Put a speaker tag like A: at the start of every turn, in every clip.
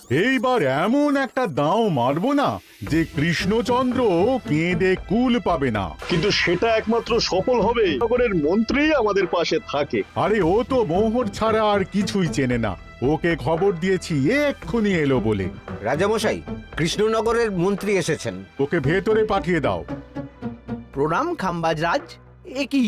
A: এইবার এমন একটা দাও মারবো না যে কৃষ্ণচন্দ্র কেঁদে কুল পাবে না।
B: কিন্তু সেটা একমাত্র সফল হবে নগরের মন্ত্রী আমাদের পাশে থাকে।
A: আরে ও তো মোহর ছাড়া আর কিছুই চেনে না, ওকে খবর দিয়েছি এক্ষুনি এলো বলে।
C: রাজামশাই, কৃষ্ণনগরের মন্ত্রী এসেছেন।
A: ওকে ভেতরে পাঠিয়ে দাও।
D: প্রণাম খাম্বাজ রাজ। এ কি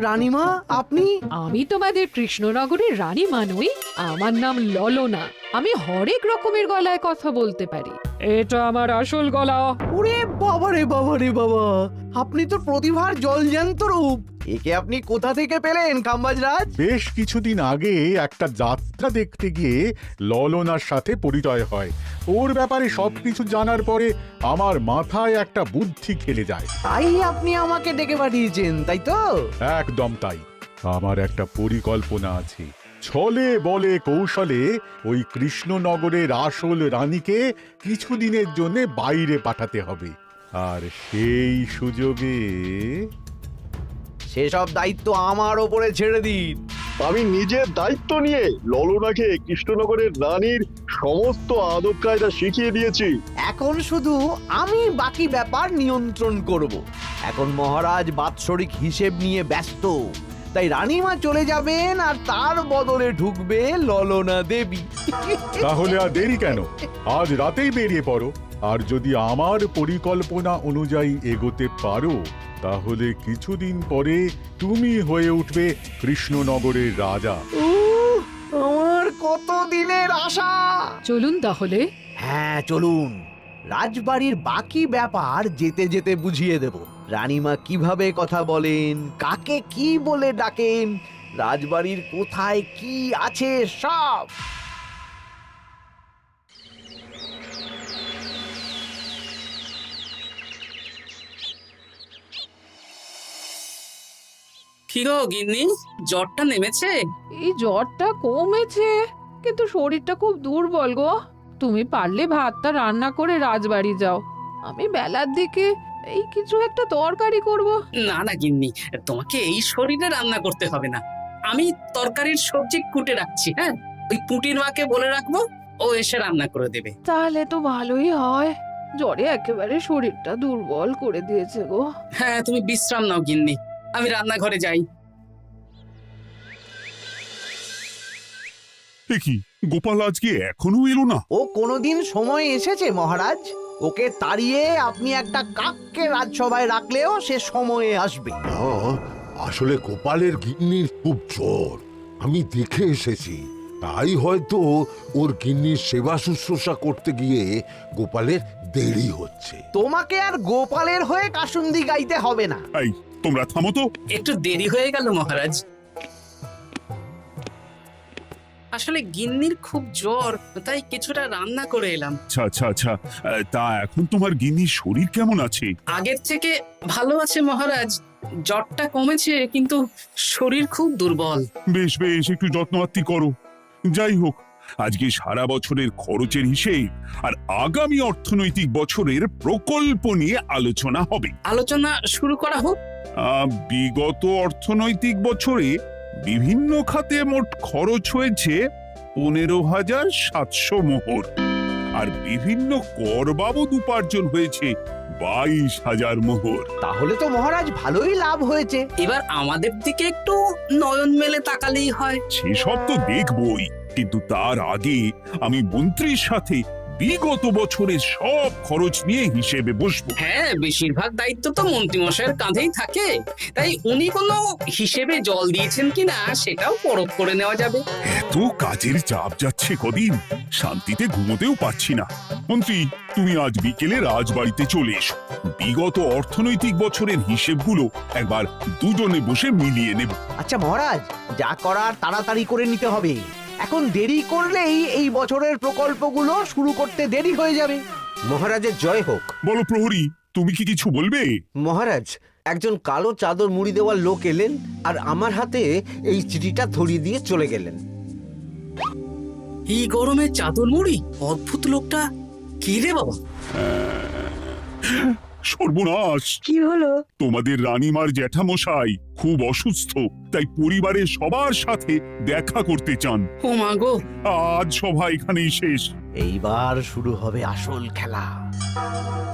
D: রানীমা, আপনি?
E: আমি তোমাদের কৃষ্ণনগরের রানীমা নই, আমার নাম ললনা। আমি হরেক রকমের গলায় কথা বলতে পারি। এটা আমার আসল গলা।
D: ওরে বাবা রে বাবা রে বাবা, আপনি তো প্রতিভার জলজ্যান্ত রূপ। একে আপনি কোথা থেকে পেলেন খাম্বাজ রাজ?
A: বেশ কিছুদিন আগে একটা যাত্রা দেখতে গিয়ে ললনার সাথে পরিচয় হয়। ওর ব্যাপারে সবকিছু জানার পরে আমার মাথায় একটা বুদ্ধি খেলে যায়।
D: তাই আপনি আমাকে ডেকে পাঠিয়েছেন, তাই তো?
A: একদম তাই। আমার একটা পরিকল্পনা আছে। ছলে বলে কৌশলে ওই কৃষ্ণনগরের আসল রানীকে কিছুদিনের জন্য বাইরে পাঠাতে হবে, আর সেই সুযোগে
D: সেসব দায়িত্ব আমার ওপরে ছেড়ে দিন।
B: আমি নিজের দায়িত্ব নিয়ে ললনাকে কৃষ্ণনগরের রানীর সমস্ত আদব কায়দা শিখিয়ে দিয়েছি।
D: এখন শুধু আমি বাকি ব্যাপার নিয়ন্ত্রণ করব। এখন মহারাজ বাৎসরিক হিসেব নিয়ে ব্যস্ত, তাই রানীমা চলে যাবেন আর তার বদলে ঢুকবে ললনা দেবী।
A: তাহলে আর দেরি কেন? আজ রাতেই বেরিয়ে পড়ো। আর যদি আমার পরিকল্পনা অনুযায়ী এগোতে পারো, তাহলে কিছুদিন পরে তুমি হয়ে উঠবে কৃষ্ণনগরের রাজা।
D: আমার কত দিনের আশা।
E: চলুন তাহলে।
D: হ্যাঁ চলুন, রাজবাড়ির বাকি ব্যাপার যেতে যেতে বুঝিয়ে দেব। রানীমা কিভাবে কথা বলেন, কাকে কি বলে ডাকেন, রাজবাড়ির কোথায় কি আছে সব।
F: কি গো গিন্নি, জ্বরটা নেমেছে?
E: এই জ্বরটা কমেছে, কিন্তু শরীরটা খুব দুর্বল গো। তুমি পারলে ভাতটা রান্না করে রাজবাড়ি যাও, আমি বেলার দিকে এই কিছু একটা তরকারি করব।
F: না না গিন্নি, তোমাকে এই শরীরে রান্না করতে হবে না। আমি তরকারির সবজি কুটে রাখছি। হ্যাঁ, ওই পুটির মাকে বলে রাখবো, ও এসে রান্না করে দেবে।
E: তাহলে তো ভালোই হয়, জ্বরে একেবারে শরীরটা দুর্বল করে দিয়েছে গো।
F: হ্যাঁ, তুমি বিশ্রাম নাও গিন্নি, আমি রান্নাঘরে যাই।
G: কি গোপাল আজকে এখনো এলো না?
D: ও কোনোদিন সময় এসেছে মহারাজ? ওকে তাড়িয়ে আপনি একটা কাককে রাজসভায় রাখলেও সে সময়ে আসবে।
H: না, আসলে গোপালের গিন্নির খুব জ্বর, আমি দেখে এসেছি। তাই হয়তো ওর গিন্নির সেবা শুশ্রূষা করতে গিয়ে গোপালের দেরি হচ্ছে।
D: তোমাকে আর গোপালের হয়ে কাসুন্দি গাইতে হবে না।
G: এই তোমরা থামো তো।
F: একটু দেরি হয়ে গেল মহারাজ। আসলে গিন্নির খুব জ্বর, তাই কিছুটা রান্না করে এলাম।
G: আচ্ছা আচ্ছা আচ্ছা, তা এখন তোমার গিন্নির শরীর কেমন আছে?
F: আগের থেকে ভালো আছে মহারাজ, জ্বরটা কমেছে, কিন্তু শরীর খুব দুর্বল।
G: বেশ বেশ, একটু যত্নআত্তি করো। যাই হোক, আজকে সারা বছরের খরচের হিসেব আর আগামী অর্থনৈতিক বছরের প্রকল্প নিয়ে আলোচনা হবে।
F: আলোচনা শুরু করা হোক।
G: বিগত অর্থনৈতিক বছরে বিভিন্ন খাতে মোট খরচ হয়েছে 15,700 মোহর, আর বিভিন্ন কর বাবদ উপার্জন হয়েছে 22,000 মোহর।
D: তাহলে তো মহারাজ ভালোই লাভ হয়েছে।
F: এবার আমাদের দিকে একটু নয়ন মেলে তাকালেই হয়।
G: সেসব তো দেখবই, কিন্তু তার আগে আমি মন্ত্রীর সাথে বিগত বছরের সব খরচ নিয়ে হিসেবে বসবো।
F: হ্যাঁ, বেশিরভাগ দায়িত্ব তো মন্ত্রীমশাইয়ের কাঁধেই থাকে, তাই উনি কোনো হিসেবে জল দিয়েছেন কিনা সেটাও পরখ করে নেওয়া যাবে।
G: এত কাজের চাপ যাচ্ছে কদিন, শান্তিতে ঘুমোতেও পাচ্ছি না। মন্ত্রী, তুমি আজ বিকেলে রাজবাড়িতে চলে এসো, বিগত অর্থনৈতিক বছরের হিসেবগুলো একবার দুজনে বসে মিলিয়ে নেব।
D: আচ্ছা মহারাজ, যা করার তাড়াতাড়ি করে নিতে হবে। এখন দেরি করলেই এই বছরের প্রকল্পগুলো শুরু করতে দেরি হয়ে যাবে।
C: মহারাজের জয় হোক।
G: বলো প্রহরী, তুমি কি কিছু বলবে?
C: মহারাজ, একজন কালো চাদর মুড়ি দেওয়ার লোক এলেন আর আমার হাতে এই চিঠিটা ধরিয়ে দিয়ে চলে গেলেন।
F: এই গরমে চাদর মুড়ি? অদ্ভুত লোকটা। কি রে বাবা?
G: সর্বনাশ!
I: কি হলো?
G: তোমাদের রানীমার জ্যাঠামশাই খুব অসুস্থ, তাই পরিবারের সবার সাথে দেখা করতে চান।
F: ও মা গো!
G: আজ সভা এখানেই শেষ।
D: এইবার শুরু হবে আসল খেলা।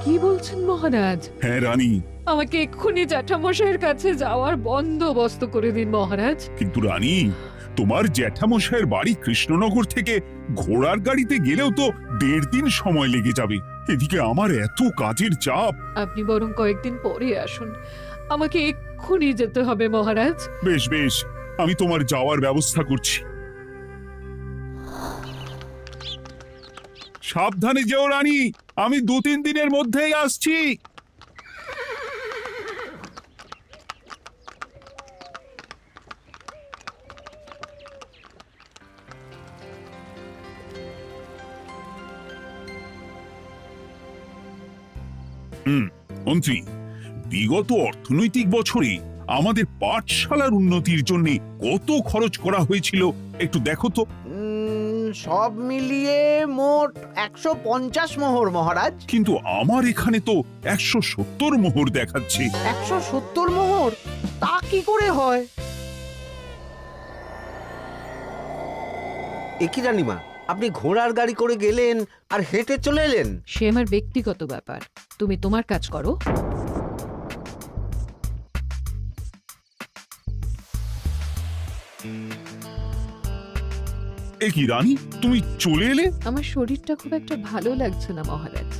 E: কি বলছেন মহারাজ?
G: হ্যাঁ রানী,
E: আমাকে এক্ষুনি জ্যাঠামশাইয়ের কাছে যাওয়ার বন্দোবস্ত করে দিন মহারাজ।
G: কিন্তু রানী, তোমার জ্যাঠামশাইয়ের বাড়ি কৃষ্ণনগর থেকে ঘোড়ার গাড়িতে গেলেও তো 1.5 দিন সময় লেগে যাবে। এদিকে আমার এত কাজের চাপ।
E: আপনি বরং কয়েকদিন পরে আসুন, আমাকে এক্ষুনি যেতে হবে মহারাজ।
G: বেশ বেশ, আমি তোমার যাওয়ার ব্যবস্থা করছি। সাবধানে যেও রানী, আমি 2-3 দিনের মধ্যেই আসছি। মন্ত্রী, বিগত অর্থনৈতিক বছরে আমাদের পাঠশালার উন্নতির জন্য কত খরচ করা হয়েছিল একটু দেখো তো।
D: সব মিলিয়ে মোট 150 মোহর মহারাজ।
G: কিন্তু আমার এখানে তো 170 মোহর দেখাচ্ছে।
D: 170 মোহর? তা কি করে হয়?
C: একই রানীমা, আপনি ঘোড়ার গাড়ি করে গেলেন আর হেঁটে চলে এলেন?
E: সে আমার ব্যক্তিগত ব্যাপার, তুমি তোমার কাজ করো।
G: এ কি রানী, তুমি চলে এলে?
E: আমার শরীরটা খুব একটা ভালো লাগছে না মহারাজ,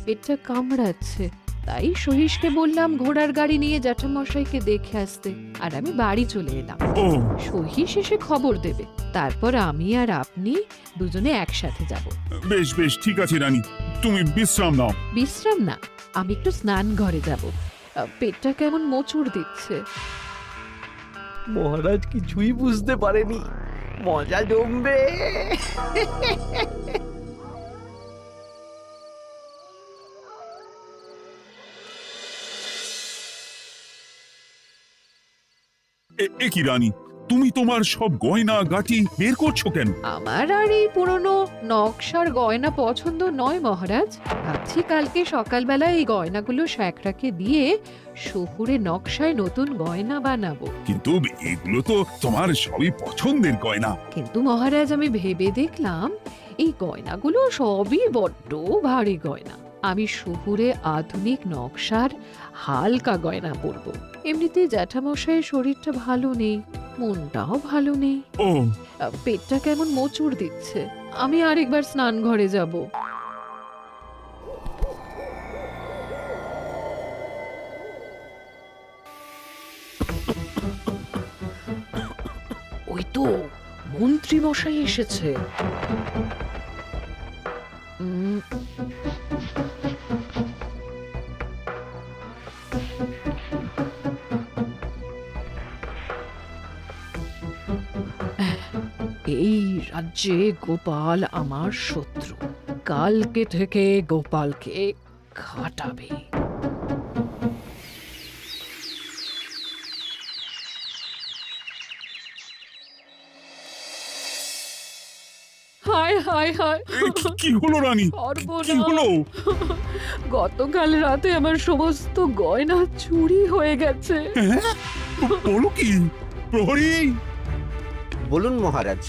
E: পেটটা কামড়াচ্ছে। তাই সহিসকে বললাম ঘোড়ার গাড়ি নিয়ে জ্যাঠামশাইকে দেখে আসতে, আর আমি বাড়ি চলে এলাম।
G: ও,
E: সহিস এসে খবর দেবে, তারপর আমি আর আপনি দুজনে একসাথে যাব।
G: বেশ বেশ, ঠিক আছে রানী, তুমি বিশ্রাম নাও।
E: বিশ্রাম না, আমি একটু স্নান ঘরে যাব, পেটটা কেমন মোচড় দিচ্ছে।
D: মহারাজ কিছুই বুঝতে পারেনি, মজা জমবে।
G: এ কি রানী, তুমি তোমার সব গয়না গাটি বের করছো কেন?
E: আমার আর এই পুরনো নকশার গয়না পছন্দ নয় মহারাজ। ভাবছি কালকে সকালবেলা এই গয়নাগুলো শ্যাকরাকে দিয়ে শহুরে নকশায় নতুন গয়না বানাবো।
G: কিন্তু এগুলো তো তোমার সবই পছন্দের গয়না।
E: কিন্তু মহারাজ, আমি ভেবে দেখলাম এই গয়নাগুলো সবই বড্ড ভারী গয়না। আমি শহুরে আধুনিক নকশার হালকা গয়না পরবো। এমনিতে জ্যাঠামশাইয়ের শরীরটা ভালো নেই, মনটাও ভালো নেই,
G: ও,
E: পেটটা কেমন মোচড় দিচ্ছে। আমি আরেকবার স্নান ঘরে যাব। ওই তো মন্ত্রী মশাই এসেছে। এই রাজ্যে গোপাল আমার শত্রু, কালকে থেকে গোপালকে খাটাবে। হায় হায় হায়,
G: কি হলো রানী, কি হলো?
E: গতকাল রাতে আমার সমস্ত গয়না চুরি হয়ে গেছে।
G: হ্যাঁ? বলো কি প্রহরী?
C: বলুন মহারাজ।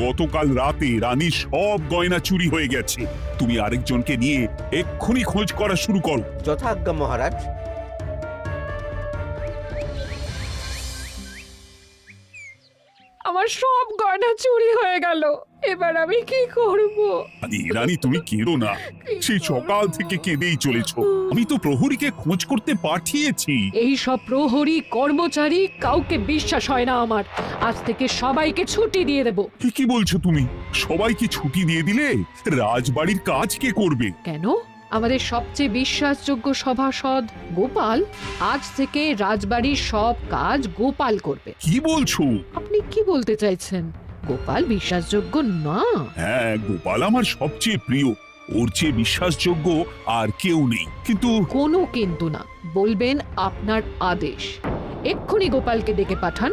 G: গতকাল রাতে রানীর সব গয়না চুরি হয়ে গেছে। তুমি আরেকজনকে নিয়ে এক্ষুনি খোঁজ করা শুরু করো।
C: যথাজ্ঞা মহারাজ।
E: আমার সব গয়না চুরি হয়ে গেল, এবার আমি কি করব?
G: রানী তুমি কেঁদো না, সেই সকাল থেকে কেঁদেই চলেছো। আমি তো প্রহরীকে খোঁজ করতে পাঠিয়েছি।
E: এই সব প্রহরী কর্মচারী কাউকে বিশ্বাস হয় না আমার। আজ থেকে সবাইকে ছুটি দিয়ে দেব।
G: কি বলছো তুমি? সবাইকে ছুটি দিয়ে দিলে রাজবাড়ির কাজ কে করবে?
E: কেন? আমাদের সবচেয়ে বিশ্বাসযোগ্য সভাসদ গোপাল আজ থেকে রাজবাড়ির সব কাজ গোপাল করবে।
G: কি বলছো?
E: আপনি কি বলতে চাইছেন? গোপাল বিশ্বাসযোগ্য না?
G: হ্যাঁ, গোপাল আমার সবচেয়ে প্রিয়। ওর চেয়ে বিশ্বাসযোগ্য আর কেউ নেই। কিন্তু
E: কোনো কিন্তু না, বলবেন আপনার আদেশ। এক্ষুনি গোপালকে ডেকে পাঠান।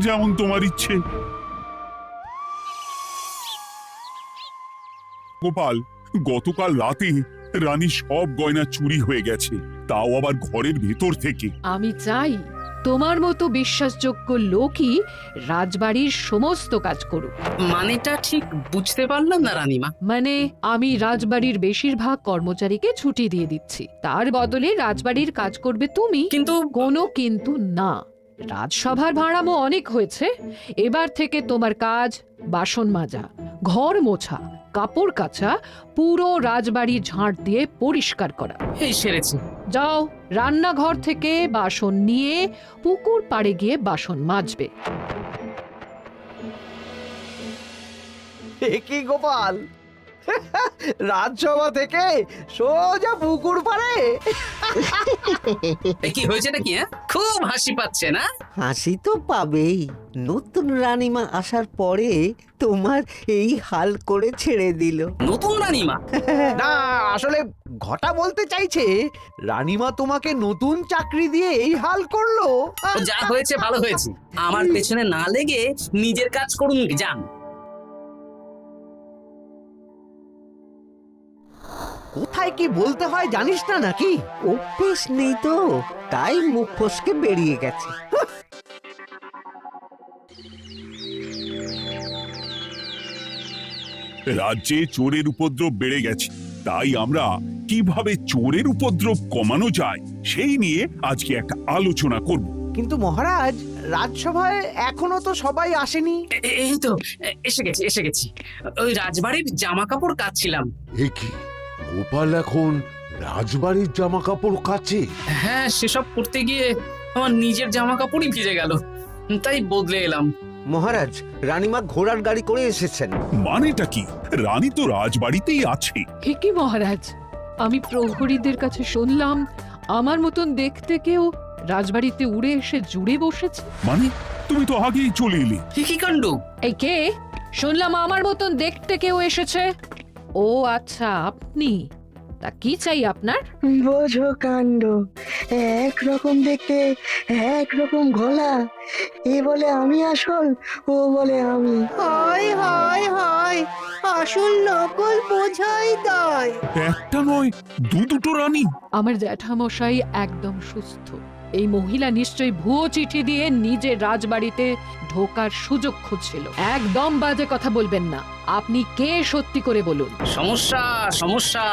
G: যেমন তোমার ইচ্ছে। গোপাল, গতকাল রাতে রানী সব গয়না চুরি হয়ে গেছে, তাও আবার ঘরের ভেতর থেকে।
E: আমি চাই তোমার মতো বিশ্বাসযোগ্য লোকই রাজবাড়ির সমস্ত কাজ করুক।
F: মানেটা ঠিক বুঝতে পারলাম না রানীমা।
E: মানে আমি রাজবাড়ির বেশিরভাগ কর্মচারীকে ছুটি দিয়ে দিচ্ছি, তার বদলে রাজবাড়ির কাজ করবে তুমি।
F: কিন্তু
E: কোনো কিন্তু না। রাজসভার ভাড়ামো অনেক হয়েছে, এবার থেকে তোমার কাজ বাসন মাজা, ঘর মোছা, কাপড় কাচা, পুরো রাজবাড়ি ঝাঁট দিয়ে পরিষ্কার করা।
F: এই সেরেছি।
E: যাও, রান্নাঘর থেকে বাসন নিয়ে পুকুর পাড়ে গিয়ে বাসন মাজবে।
D: এ কি গোপাল, রাজসভা থেকে সোজা পুকুর পাড়ে?
F: এ কি হয়েছে নাকি? খুব হাসি পাচ্ছে না?
C: হাসি তো পাবেই, নতুন রানীমা আসার পরে তোমার এই হাল করে ছেড়ে দিল।
F: নতুন রানীমা?
D: না, আসলে ঘটা বলতে চাইছে রানীমা তোমাকে নতুন চাকরি দিয়ে এই হাল করলো।
F: ও যা হয়েছে ভালো হয়েছে, আমার পেছনে না লেগে নিজের কাজ করুন যান।
D: কোথায় কি বলতে হয় জানিস না নাকি?
C: অভ্যেস নেই তো, তাই মুখ ফসকে বেরিয়ে গেছে।
G: রাজ্যে চোরের উপদ্রব বেড়ে গেছে, তাই আমরা কিভাবে চোরের উপদ্রব কমানো যায় সেই নিয়ে আজকে একটা আলোচনা করব।
D: কিন্তু মহারাজ, রাজসভায় এখনো তো সবাই আসেনি।
F: এই তো এসে গেছি। ওই রাজবাড়ির জামা কাপড় কাচ্ছিলাম।
H: এ কি, গোপাল এখন রাজবাড়ির জামা কাপড় কাচে?
F: হ্যাঁ, সেসব করতে গিয়ে আমার নিজের জামা কাপড়ই ভিজে গেল, তাই বদলে এলাম।
C: মহারাজ, রানীমা ঘোড়ার গাড়ি করে এসেছেন।
G: মানেটা কি? রানী তো রাজবাড়িতেই আছে।
E: হে কি মহারাজ, আমি প্রহরীদের কাছে শুনলাম আমার মতন দেখতে কেউ রাজবাড়িতে উড়ে এসে জুড়ে বসেছে।
G: মানে তুমি তো আগেই চলে এলে।
F: কি কাণ্ড!
E: এই কে? শুনলাম আমার মতন দেখতে কেউ এসেছে। ও আচ্ছা, আপনি। তা কি চাই আপনার?
I: বোঝো কাণ্ড, একরকম দেখতে একরকম গলা, এ বলে আমি আসল, ও বলে আমি।
J: হায় হায় হায়, আসল নকল বোঝাই দায়।
G: একটা নয়, দুটো রানী।
E: আমার জ্যাঠামশাই একদম সুস্থ। এই মহিলা নিশ্চয়ই ভুয়ো চিঠি দিয়ে নিজের রাজবাড়িতে ঢোকার সুযোগ খুঁজছিল। একদম বাজে কথা বলবেন না। আপনি কে সত্যি করে বলুন।
F: সমস্যা সমস্যা,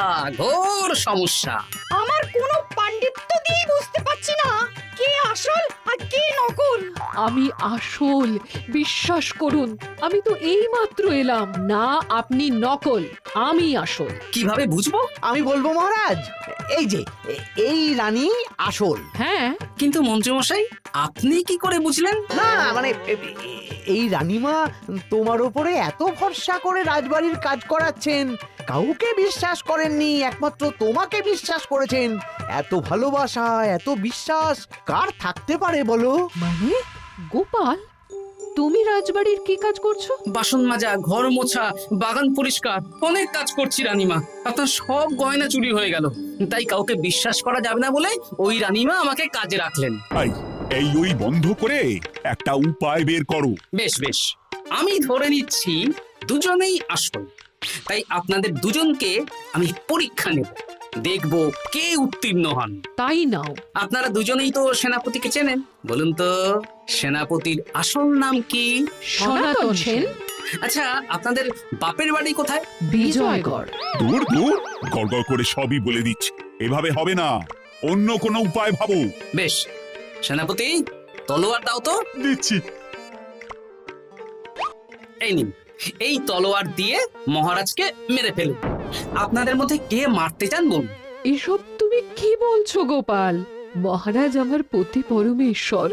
F: ঘোর সমস্যা।
J: আমার কোনো পাণ্ডিত্য দিয়ে বুঝতে পারছি না কে আসল আর কে নকল।
E: আমি আসল, বিশ্বাস করুন। আমি তো এই মাত্র এলাম। না, আপনি নকল, আমি আসল।
F: কিভাবে বুঝবো?
D: আমি বলবো মহারাজ, এই যে এই রানী আসল।
E: হ্যাঁ,
F: কিন্তু মন্ত্রীমশাই, আপনি কি করে বুঝলেন?
D: না মানে এই রানীমা তোমার উপরে এত ভরসা করে রাজবাড়ির কাজ করাচ্ছেন, কাউকে বিশ্বাস করেননি, একমাত্র তোমাকে বিশ্বাস করেছেন। এত ভালোবাসা, এত বিশ্বাস কার থাকতে পারে বলো?
E: মানে গোপাল, তুমি রাজবাড়ির কি কাজ করছো?
F: বাসন মাজা, ঘর মোছা, বাগান পরিষ্কার, অনেক কাজ করছি রানীমা। আপনার সব গয়না চুরি হয়ে গেল, তাই কাউকে বিশ্বাস করা যাবে না বলে ওই রানীমা আমাকে কাজে রাখলেন।
G: এই ওই বন্ধ করে একটা উপায় বের করো।
F: বেশ বেশ, আমি ধরে নিচ্ছি দুজনেই আসল। তাই আপনাদের দুজনকে আমি পরীক্ষা নেব, দেখব কে উত্তীর্ণ হন।
E: তাই নাও।
F: আপনারা দুজনেই তো সেনাপতিকে চেনেন, বলুন তো সেনাপতির আসল নাম কি?
E: সনাতন সেন।
F: আচ্ছা, আপনাদের বাপের বাড়ি কোথায়?
E: বিজয়গড়।
G: দূর গড়গড় করে সবই বলে দিচ্ছে, এভাবে হবে না, অন্য কোনো উপায় ভাবো।
F: বেশ, সেনাপতি তলোয়ার দাও তো।
A: দিচ্ছি।
F: এই নিন, এই তলোয়ার দিয়ে মহারাজকে মেরে ফেলুন। আপনাদের মধ্যে কে মারতে চান বলুন।
E: এসব তুমি কি বলছো গোপাল? মহারাজ আমার পতি পরমেশ্বর,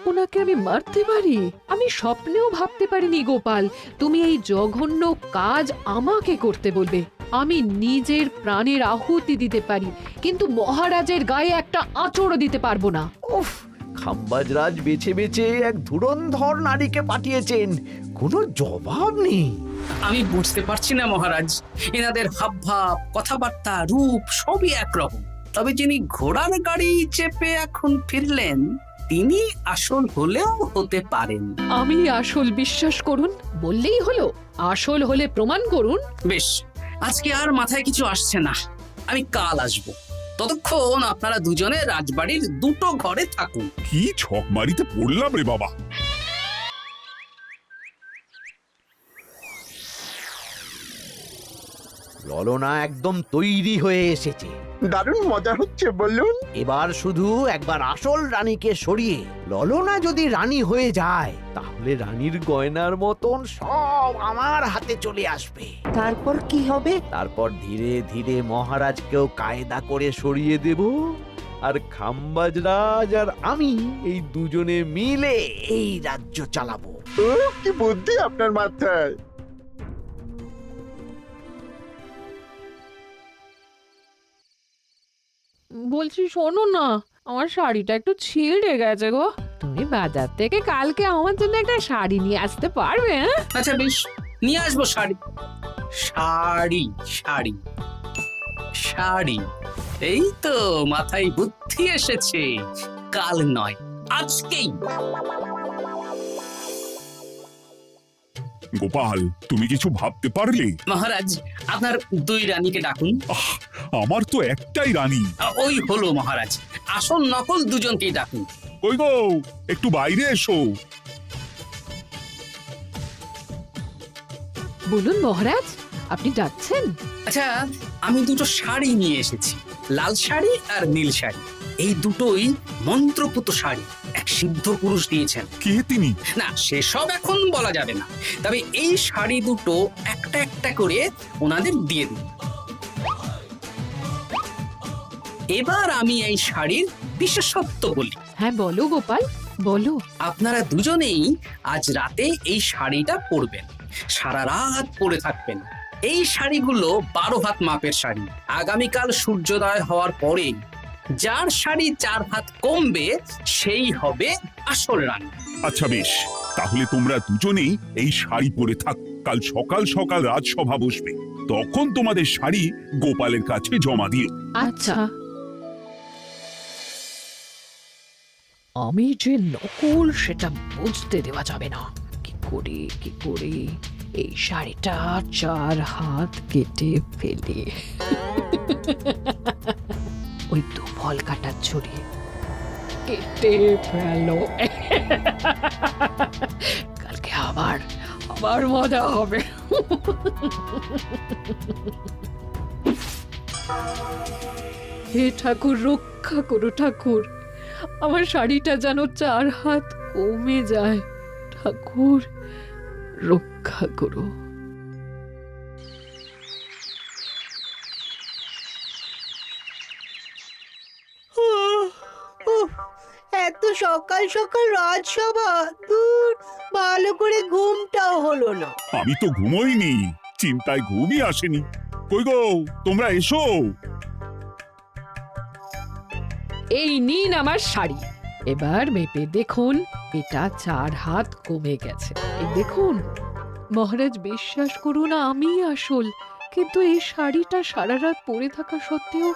E: ওনাকে আমি মারতে পারি? আমি স্বপ্নেও ভাবতে পারিনি গোপাল তুমি এই জঘন্য কাজ আমাকে করতে বলবে। আমি নিজের প্রাণের আহুতি দিতে পারি, কিন্তু মহারাজের গায়ে একটা আঁচড়ও দিতে পারবো না।
D: উফ, খাম্বাজরাজ বেছে বেছে এক ধুরন্ধর নারীকে পাঠিয়েছেন, কোনো জবাব নেই।
F: আমি বুঝতে পারছি না মহারাজ, এনাদের হাবভাব, কথাবার্তা, রূপ সবই একরকম। তবে যিনি ঘোড়ার গাড়ি চেপে এখন ফিরলেন, তিনি আসল হলেও হতে পারেন।
E: আমি আসল, বিশ্বাস করুন। বললেই হলো? আসল হলে প্রমাণ করুন।
F: বেশ, আজকে আর মাথায় কিছু আসছে না, আমি কাল আসবো। ততক্ষণ আপনারা দুজনে রাজবাড়ির দুটো ঘরে থাকুন।
G: কি ছকমারিতে পড়লাম রে বাবা।
D: ললনা একদম তৈরি হয়ে এসেছে।
B: দারুণ মজা হচ্ছে বলুন।
D: এবার শুধু একবার আসল রানীকে সরিয়ে ললনা যদি রানী হয়ে যায়, তাহলে রানীর গয়নার মতন সব আমার হাতে চলে আসবে।
C: তারপর কি হবে?
D: তারপর ধীরে ধীরে মহারাজকেও কায়দা করে সরিয়ে দেব, আর খাম্বাজ রাজ আর আমি এই দুজনে মিলে এই রাজ্য চালাবো।
B: কি বুদ্ধি আপনার মাথায়।
E: বলছি শোনো না, আমার শাড়িটা একটু ছিঁড়ে গেছে গো। তুমি বাজার থেকে কালকে আমার জন্য একটা শাড়ি নিয়ে আসতে পারবে? হ্যাঁ,
F: আচ্ছা বেশ, নিয়ে আসবো শাড়ি। শাড়ি শাড়ি শাড়ি, এই তো মাথায় বুদ্ধি এসেছে। কাল নয়, আজকেই।
G: গোপাল, তুমি কিছু ভাবতে পারলে?
F: মহারাজ, আপনার দুই রানীকে ডাকুন।
G: আমার তো একটাই রানী।
F: ওই হলো মহারাজ, আসল নকল দুজনকেই ডাকুন।
G: কই গো, একটু বাইরে এসো।
E: বলুন মহারাজ, আপনি ডাকছেন?
F: আচ্ছা, আমি দুটো শাড়ি নিয়ে এসেছি, লাল শাড়ি আর নীল শাড়ি। এই দুটোই মন্ত্রপুত শাড়ি, এক সিদ্ধ পুরুষ দিয়েছেন।
G: কে তিনি?
F: না, সেসব এখন বলা যাবে না, তবে এই শাড়ি দুটো একটা একটা করে ওনাদের দিয়ে দিন। এবার আমি এই শাড়ির বিশেষত্ব বলি।
E: হ্যাঁ বলো গোপাল, বলো।
F: আপনারা দুজনেই আজ রাতে এই শাড়িটা পরবেন, সারা রাত পরে থাকবেন। এই শাড়িগুলো 12 হাত মাপের শাড়ি। আগামীকাল সূর্যোদয় হওয়ার পরে যার শাড়ি 4 হাত কমবে সেই হবে আসল রানী।
G: আচ্ছা বেশ, তাহলে তোমরা দুজনেই এই শাড়ি পরে থাক। কাল সকাল সকাল রাজসভা বসবে, তখন তোমাদের শাড়ি গোপালের কাছে জমা দিও।
E: আচ্ছা। আমি যে নকল সেটা বুঝতে দেওয়া যাবে না। কি করে এই শাড়িটা 4 হাত কেটে ফেলে ওই তো ফল কাটার ছড়ি কেটে ফেলো। কালকে আবার মজা হবে। হে ঠাকুর, রক্ষা করো ঠাকুর, আমার শাড়িটা যেন 4 হাত কমে যায়। ঠাকুর রক্ষা করো।
I: এত সকাল সকাল রাজসভা, দূর, ভালো করে ঘুমটাও হলো না।
G: আমি তো ঘুমোইনি, চিন্তায় ঘুমই আসেনি। কই গো, তোমরা এসো।
E: এই নিন আমার শাড়ি, এবার মেপে দেখুন, এটা 4 হাত কমে গেছে। এই দেখুন মহারাজ, বিশ্বাস করুন আমি আসল, কিন্তু এই শাড়িটা সারা রাত পরে থাকা সত্ত্বেও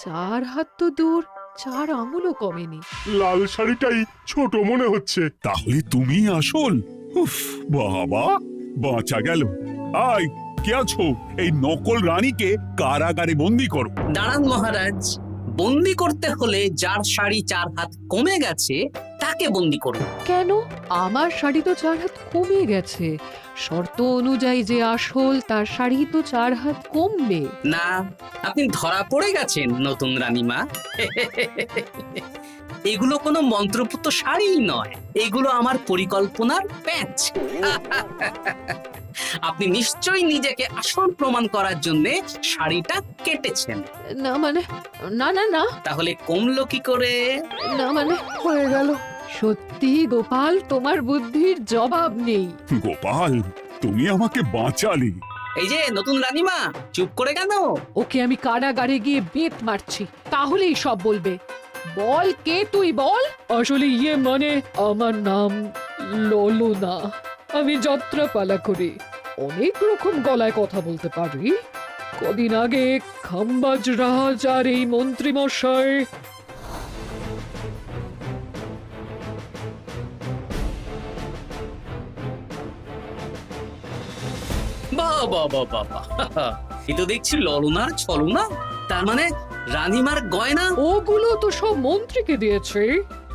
E: 4 হাত তো দূর, 4 আঙুলও কমেনি।
A: লাল শাড়িটাই ছোট মনে হচ্ছে।
G: তাহলে তুমি আসল? উফ, বাবা, বাঁচা গেল। আয়, কে আছো? এই নকল রানীকে কারাগারে বন্দি করো।
F: দাঁড়ান মহারাজ, বন্দি করতে হলে যার শাড়ি 4 হাত কমে গেছে তাকে বন্দি করুন।
E: কেন? আমার শাড়ি তো 4 হাত কমে গেছে। শর্ত অনুযায়ী যে আসল তার শাড়ি তো 4 হাত কমবে
F: না। আপনি ধরা পড়ে গেছেন নতুন রানীমা। এগুলো কোনো মন্ত্রপুত শাড়ি নয়, এগুলো আমার পরিকল্পনার প্যাচ। আপনি নিশ্চয়ই নিজেকে আসল প্রমাণ করার জন্য শাড়িটা কেটেছেন।
E: না মানে, না না না,
F: তাহলে কমলো কি করে?
E: না মানে হয়ে গেল। সত্যি গোপাল, তোমার বুদ্ধির জবাব নেই।
G: গোপাল, তুমি আমাকে বাঁচালে।
F: এই যে নতুন রানীমা, চুপ করে কেন?
E: ওকে আমি কারাগারে গিয়ে বেত মারছি, তাহলেই সব বলবে। বল, কে তুই বল? আসলে মানে আমার নাম ললনা। আমি যাত্রাপালা করি, অনেক রকম গলায় কথা বলতে পারি। কদিন আগে খাম্বাজ রাজ আর এই মন্ত্রী মশাই
F: বাহ বাহ বাহ বাহ বাহ, এ তো দেখছি ললনার ছলনা। তার মানে রানীমার গয়না
E: ওগুলো তো সব মন্ত্রীকে দিয়েছি,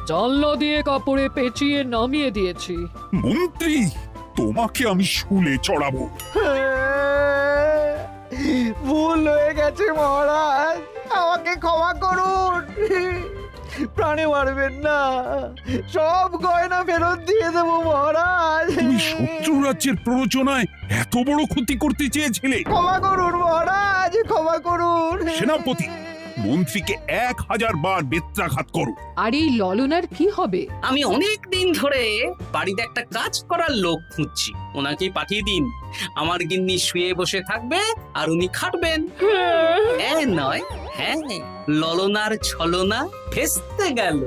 E: জানলা দিয়ে কাপড়ে পেঁচিয়ে নামিয়ে দিয়েছি।
G: মন্ত্রী, তোমাকে আমি শুলে চড়াবো।
D: ভুল হয়ে গেছে মহারাজ, আমাকে ক্ষমা করুন। প্রাণে মারবেন না, সব গয়না ফেরত দিয়ে দেবো মহারাজ।
G: তুমি শত্রু রাজ্যের প্ররোচনায় এত বড় ক্ষতি করতে চেয়েছিলে?
D: ক্ষমা করুন মহারাজ, ক্ষমা করুন।
G: সেনাপতি, মন্ত্রীকে 1000 বার বেত্রাঘাত করো।
E: আর এই ললনার কি হবে?
F: আমি অনেক দিন ধরে বাড়িতে একটা কাজ করার লোক খুঁজছি, ওনাকে পাঠিয়ে দিন। আমার গিন্নি শুয়ে বসে থাকবে আর উনি খাটবেন। নয়, হ্যাঁ, ললনার ছলনা ভেস্তে গেল।